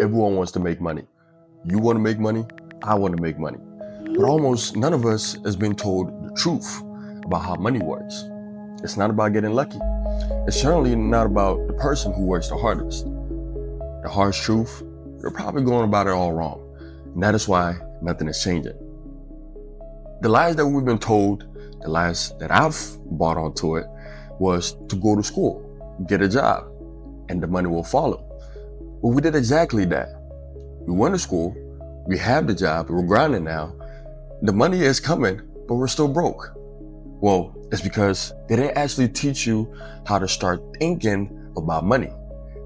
Everyone wants to make money. You want to make money, I want to make money. But almost none of us has been told the truth about how money works. It's not about getting lucky. It's certainly not about the person who works the hardest. The harsh truth, you're probably going about it all wrong. And that is why nothing is changing. The lies that we've been told, the lies that I've bought onto it, was to go to school, get a job, and the money will follow. But we did exactly that. We went to school, we have the job, we're grinding now. The money is coming, but we're still broke. Well, it's because they didn't actually teach you how to start thinking about money.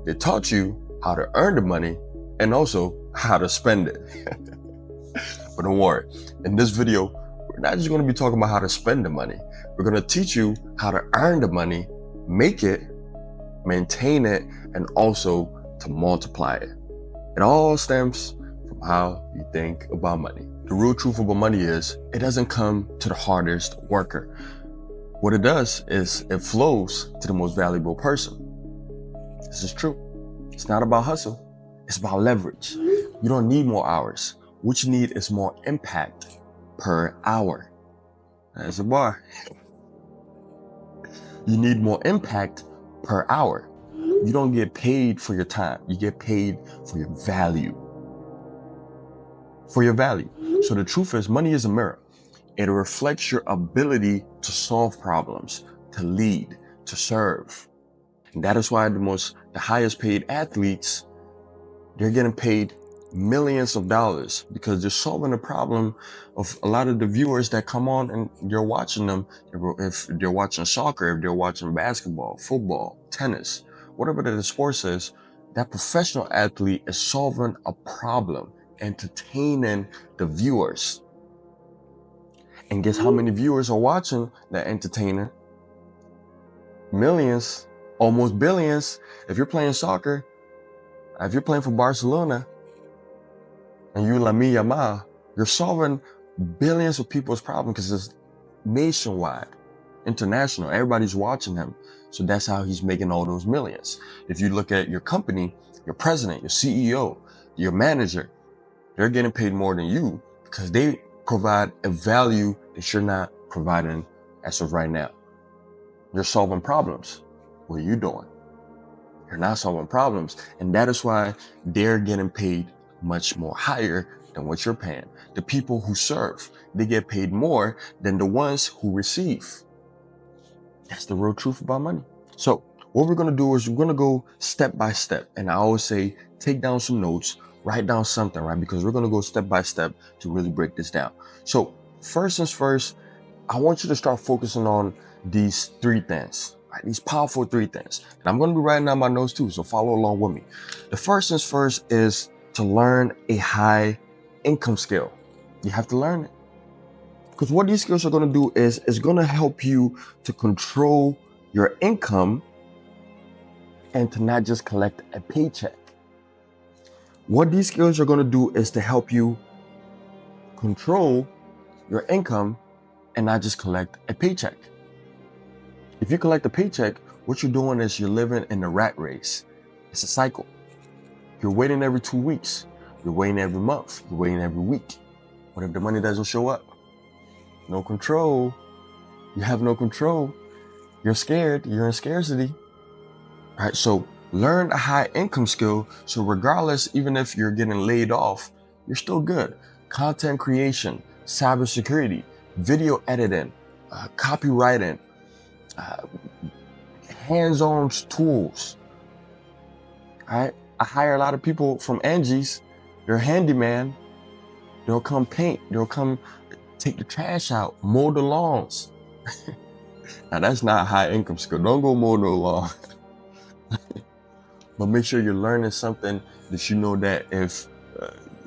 They taught you how to earn the money and also how to spend it. But don't worry, in this video, we're not just going to be talking about how to spend the money. We're going to teach you how to earn the money, make it, maintain it, and also to multiply it. It all stems from how you think about money. The real truth about money is it doesn't come to the hardest worker. What it does is it flows to the most valuable person. This is true. It's not about hustle. It's about leverage. You don't need more hours. What you need is more impact per hour. That's a bar. You need more impact per hour. You don't get paid for your time. You get paid for your value. For your value. So the truth is, money is a mirror. It reflects your ability to solve problems, to lead, to serve. And that is why the highest paid athletes, they're getting paid millions of dollars because they're solving the problem of a lot of the viewers that come on and you're watching them. If they're watching soccer, if they're watching basketball, football, tennis, whatever the sports is, that professional athlete is solving a problem, entertaining the viewers. And guess how many viewers are watching that entertainer? Millions, almost billions. If you're playing soccer, if you're playing for Barcelona, and you Lamine Yamal, you're solving billions of people's problems because it's nationwide, international. Everybody's watching him. So that's how he's making all those millions. If you look at your company, your president, your CEO, your manager, they're getting paid more than you because they provide a value that you're not providing as of right now. You're solving problems. What are you doing? You're not solving problems. And that is why they're getting paid much more higher than what you're paying. The people who serve, they get paid more than the ones who receive. That's the real truth about money. So what we're going to do is we're going to go step by step. And I always say, take down some notes, write down something, right? Because we're going to go step by step to really break this down. So first things first, I want you to start focusing on these three things, right? These powerful three things. And I'm going to be writing down my notes too, so follow along with me. The first things first is to learn a high income skill. You have to learn it. Because what these skills are going to do is it's going to help you to control your income and to not just collect a paycheck. What these skills are going to do is to help you control your income and not just collect a paycheck. If you collect a paycheck, what you're doing is you're living in a rat race. It's a cycle. You're waiting every 2 weeks. You're waiting every month. You're waiting every week. What if the money doesn't show up? No control. You have no control. You're scared. You're in scarcity. All right, so learn a high income skill. So regardless, even if you're getting laid off, you're still good. Content creation, cybersecurity, video editing, copywriting, hands-on tools. All right. I hire a lot of people from Angie's. They're handyman. They'll come paint. They'll come take the trash out, mow the lawns. Now that's not a high income skill. Don't go mow no lawn. But make sure you're learning something that you know that if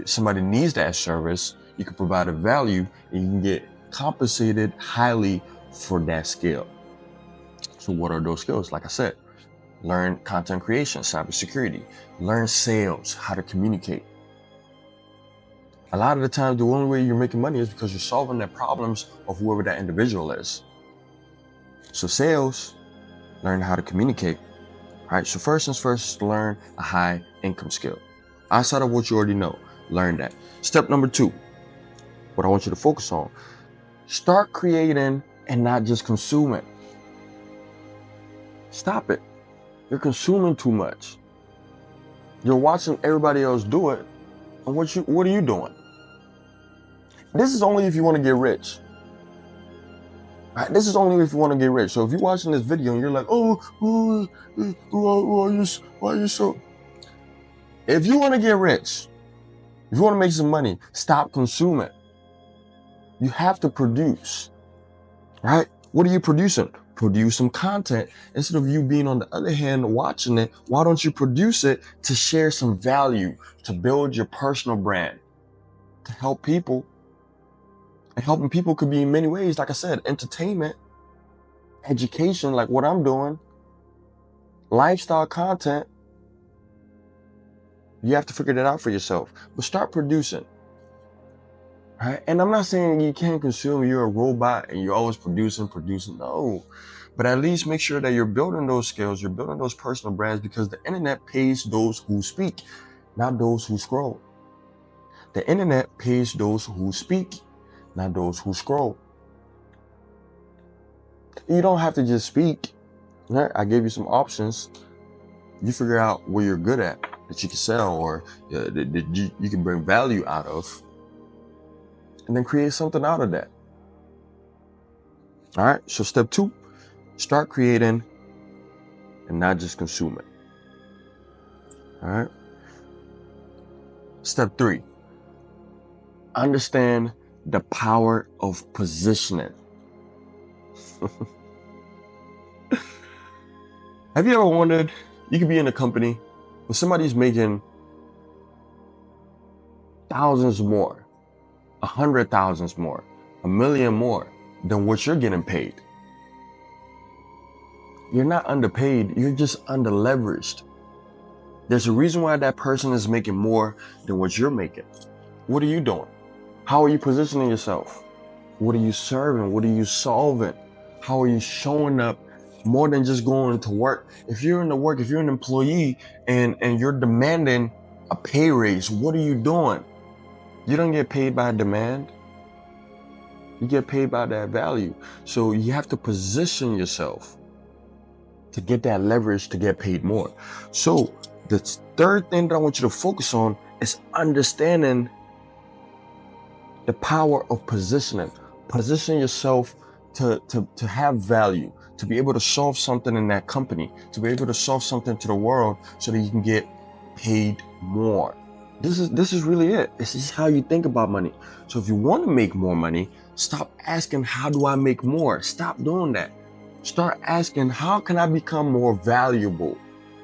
somebody needs that service, you can provide a value and you can get compensated highly for that skill. So what are those skills? Like I said, learn content creation, cybersecurity, learn sales, how to communicate. A lot of the time, the only way you're making money is because you're solving the problems of whoever that individual is. So sales, learn how to communicate. All right, so first things first, learn a high income skill. outside of what you already know. Learn that. Step number 2, what I want you to focus on, start creating and not just consuming. Stop it. You're consuming too much. You're watching everybody else do it, and what are you doing? This is only if you want to get rich. Right? This is only if you want to get rich. So if you're watching this video and you're like, why are you so? If you want to get rich, if you want to make some money, stop consuming. You have to produce, right? What are you producing? Produce some content. Instead of you being on the other hand watching it, why don't you produce it to share some value, to build your personal brand, to help people? And helping people could be in many ways. Like I said, entertainment, education, like what I'm doing, lifestyle content. You have to figure that out for yourself. But start producing. Right? And I'm not saying you can't consume, you're a robot and you're always producing. No. But at least make sure that you're building those skills, you're building those personal brands, because the internet pays those who speak, not those who scroll. The internet pays those who speak, not those who scroll. You don't have to just speak. Right? I gave you some options. You figure out what you're good at that you can sell, or that you can bring value out of, and then create something out of that. All right. So step 2, start creating and not just consuming. All right. Step 3, understand the power of positioning. Have you ever wondered, you could be in a company and somebody's making thousands more, 100,000 more, 1,000,000 more than what you're getting paid. You're not underpaid, you're just underleveraged. There's a reason why that person is making more than what you're making. What are you doing? How are you positioning yourself? What are you serving? What are you solving? How are you showing up more than just going to work? If you're in the work, if you're an employee and you're demanding a pay raise, what are you doing? You don't get paid by demand. You get paid by that value. So you have to position yourself to get that leverage to get paid more. So the third thing that I want you to focus on is understanding the power of positioning. Position yourself to have value, to be able to solve something in that company, to be able to solve something to the world so that you can get paid more. This is really it. This is how you think about money. So if you want to make more money, stop asking, how do I make more? Stop doing that. Start asking, how can I become more valuable?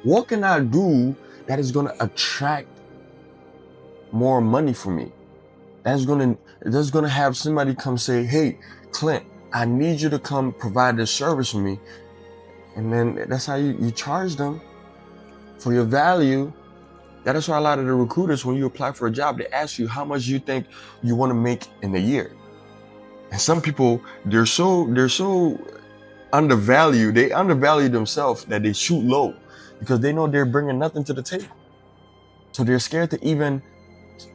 What can I do that is going to attract more money for me? That's going to have somebody come say, hey, Clint, I need you to come provide this service for me. And then that's how you charge them for your value. That is why a lot of the recruiters, when you apply for a job, they ask you how much you think you want to make in a year. And some people, they're so undervalued. They undervalue themselves that they shoot low because they know they're bringing nothing to the table. So they're scared to even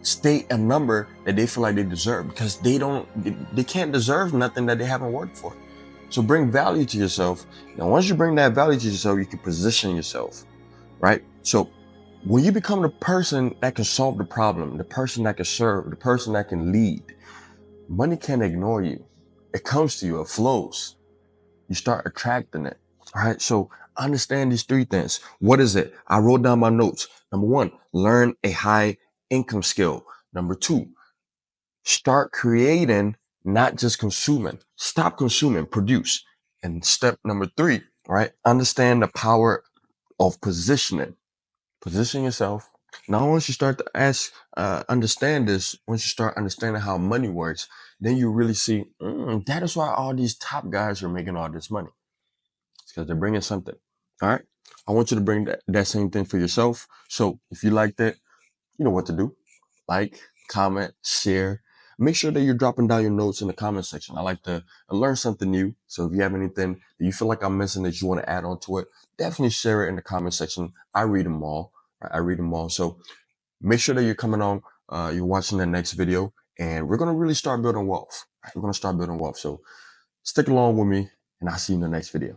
state a number that they feel like they deserve, because they can't deserve nothing that they haven't worked for. So bring value to yourself. Now, once you bring that value to yourself, you can position yourself, right? So when you become the person that can solve the problem, the person that can serve, the person that can lead, money can't ignore you. It comes to you, it flows. You start attracting it. All right. So understand these 3 things. What is it? I wrote down my notes. Number 1, learn a high income skill. Number 2, start creating, not just consuming. Stop consuming, produce. And step number 3, all right, understand the power of positioning. Position yourself. Now, once you start to understand this, once you start understanding how money works, then you really see, that is why all these top guys are making all this money. It's because they're bringing something. All right. I want you to bring that same thing for yourself. So if you like that, you know what to do. Like, comment, share. Make sure that you're dropping down your notes in the comment section. I like to learn something new. So if you have anything that you feel like I'm missing that you want to add on to it, definitely share it in the comment section. I read them all. I read them all. So Make sure that you're coming on, you're watching the next video, and we're going to really start building wealth. We're going to start building wealth. So stick along with me, and I'll see you in the next video.